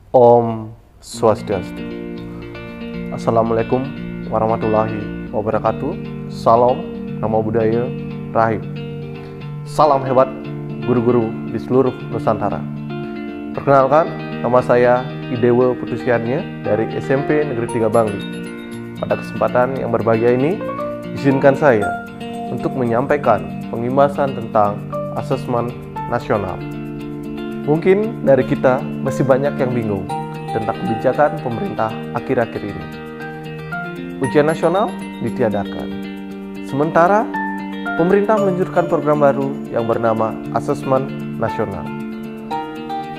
Om Swastiastu. Assalamualaikum warahmatullahi wabarakatuh. Salam, Namo Buddhaya, Rahim. Salam hebat guru-guru di seluruh Nusantara. Perkenalkan, nama saya Idewa Putusiarnya dari SMP Negeri 3 Bangli. Pada kesempatan yang berbahagia ini, izinkan saya untuk menyampaikan pengimbasan tentang asesmen nasional. Mungkin dari kita masih banyak yang bingung tentang kebijakan pemerintah akhir-akhir ini. Ujian nasional ditiadakan. Sementara pemerintah meluncurkan program baru yang bernama asesmen nasional.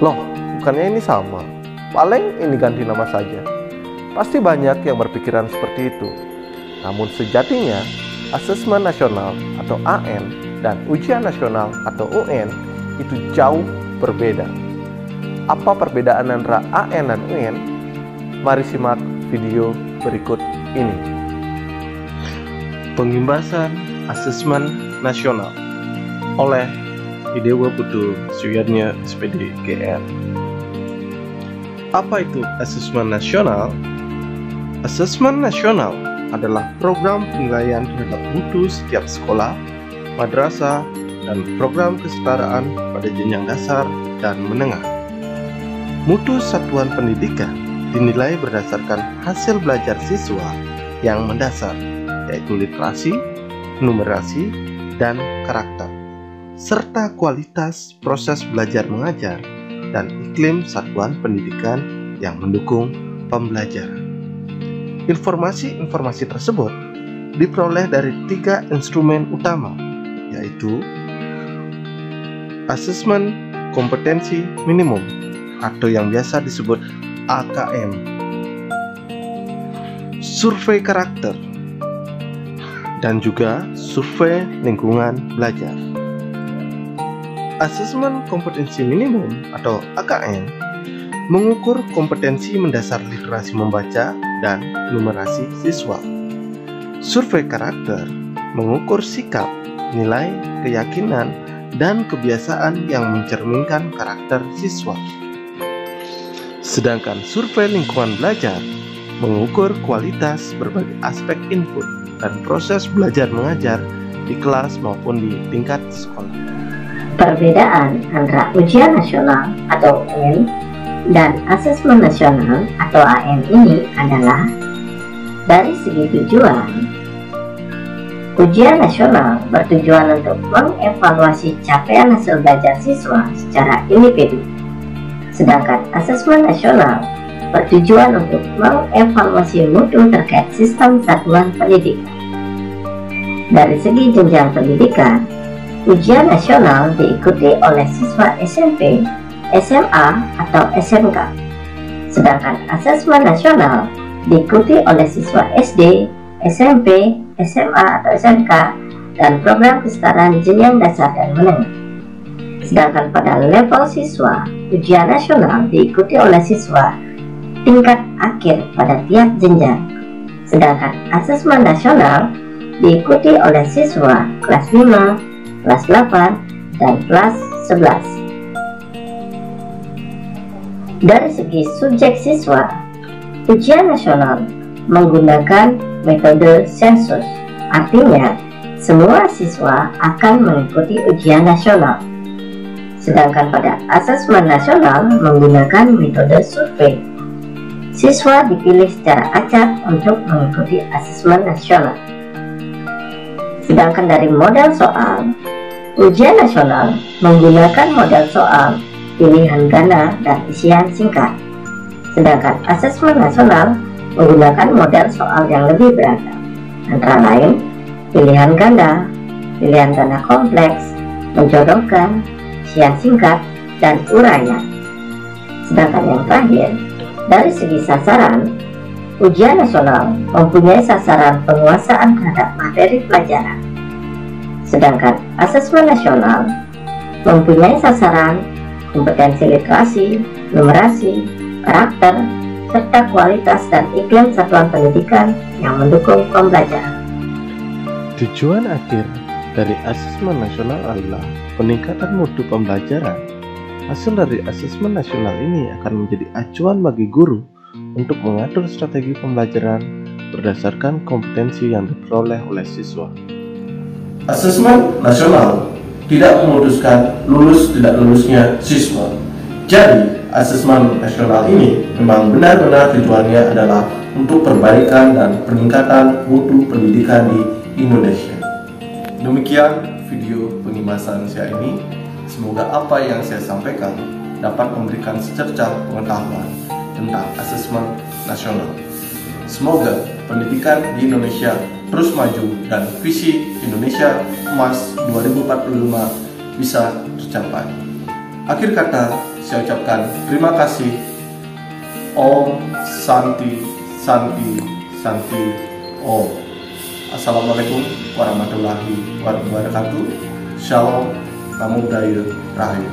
Loh, bukannya ini sama? Paling ini ganti nama saja. Pasti banyak yang berpikiran seperti itu. Namun sejatinya, asesmen nasional atau AN dan ujian nasional atau UN itu jauh berbeda. Apa perbedaan antara AN dan UN? Mari simak video berikut ini. Pengimbasan asesmen nasional oleh Idewa Putu Suyadnya SPD GR. Apa itu asesmen nasional? Asesmen nasional adalah program penilaian terhadap mutu setiap sekolah, madrasah, dan program kesetaraan pada jenjang dasar dan menengah. Mutu satuan pendidikan dinilai berdasarkan hasil belajar siswa yang mendasar, yaitu literasi, numerasi, dan karakter, serta kualitas proses belajar mengajar dan iklim satuan pendidikan yang mendukung pembelajaran. Informasi-informasi tersebut diperoleh dari 3 instrumen utama, yaitu Asesmen Kompetensi Minimum atau yang biasa disebut AKM, Survei Karakter, dan juga Survei Lingkungan Belajar. Asesmen Kompetensi Minimum atau AKM mengukur kompetensi mendasar literasi membaca dan numerasi siswa. Survei Karakter mengukur sikap, nilai, keyakinan, dan kebiasaan yang mencerminkan karakter siswa. Sedangkan survei lingkungan belajar mengukur kualitas berbagai aspek input dan proses belajar mengajar di kelas maupun di tingkat sekolah. Perbedaan antara ujian nasional atau UN dan asesmen nasional atau AN ini adalah dari segi tujuan. Ujian nasional bertujuan untuk mengevaluasi capaian hasil belajar siswa secara individu, sedangkan asesmen nasional bertujuan untuk mengevaluasi mutu terkait sistem satuan pendidikan. Dari segi jenjang pendidikan, ujian nasional diikuti oleh siswa SMP, SMA, atau SMK, sedangkan asesmen nasional diikuti oleh siswa SD, SMP, SMA atau SMK, dan program kesetaraan jenjang dasar dan menengah. Sedangkan pada level siswa, ujian nasional diikuti oleh siswa tingkat akhir pada tiap jenjang, sedangkan asesmen nasional diikuti oleh siswa kelas 5, kelas 8, dan kelas 11. Dari segi subjek siswa, ujian nasional menggunakan metode sensus, artinya semua siswa akan mengikuti ujian nasional. Sedangkan pada asesmen nasional menggunakan metode survei, siswa dipilih secara acak untuk mengikuti asesmen nasional. Sedangkan dari model soal, ujian nasional menggunakan model soal pilihan ganda dan isian singkat, sedangkan asesmen nasional menggunakan model soal yang lebih beragam, antara lain pilihan ganda kompleks, menjodohkan, isian singkat, dan uraian. Sedangkan yang terakhir, dari segi sasaran, ujian nasional mempunyai sasaran penguasaan terhadap materi pelajaran, sedangkan asesmen nasional mempunyai sasaran kompetensi literasi, numerasi, karakter, serta kualitas dan iklim satuan pendidikan yang mendukung pembelajaran. Tujuan akhir dari asesmen nasional adalah peningkatan mutu pembelajaran Hasil dari asesmen nasional ini akan menjadi acuan bagi guru untuk mengatur strategi pembelajaran berdasarkan kompetensi yang diperoleh oleh siswa. Asesmen nasional tidak memutuskan lulus tidak lulusnya siswa. Jadi, asesmen nasional ini memang benar-benar tujuannya adalah untuk perbaikan dan peningkatan mutu pendidikan di Indonesia. Demikian video pengimasan saya ini. Semoga apa yang saya sampaikan dapat memberikan secercah pengetahuan tentang asesmen nasional. Semoga pendidikan di Indonesia terus maju dan visi Indonesia Emas 2045 bisa tercapai. Akhir kata, saya ucapkan terima kasih. Om Santi Santi Santi Om. Assalamualaikum warahmatullahi wabarakatuh. Shalom, Namo Buddhaya, Rahayu.